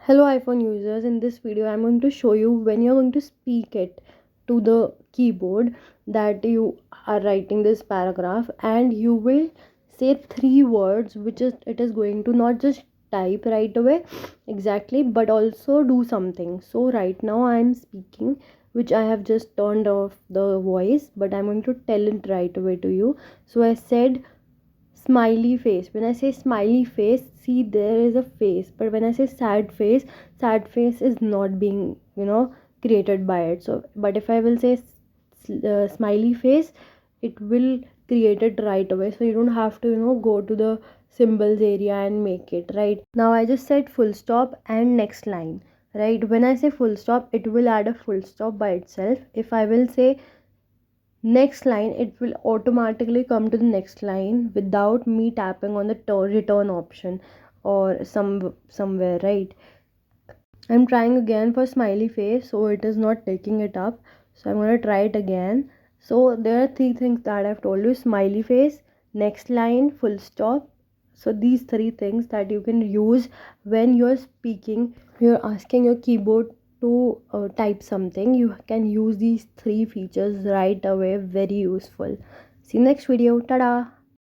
Hello iPhone users, in this video I'm going to show you when you're going to speak it to the keyboard that you are writing this paragraph, and you will say three words which is it is going to not just type right away exactly but also do something. So right now I'm speaking, which I have just turned off the voice, but I'm going to tell it right away to you. So I said smiley face. When I say smiley face, see, there is a face, but when I say sad face is not being created by it. So but if I will say smiley face, it will create it right away, so you don't have to go to the symbols area and make it. Right now I just said full stop and next line. Right, when I say full stop, it will add a full stop by itself. If I will say next line, it will automatically come to the next line without me tapping on the return option or somewhere. Right, I'm trying again for smiley face, so it is not taking it up, so I'm going to try it again. So there are three things that I've told you: smiley face, next line, full stop. So these three things that you can use when you're speaking, you're asking your keyboard to type something. You can use these three features right away. Very useful. See you next video. Tada.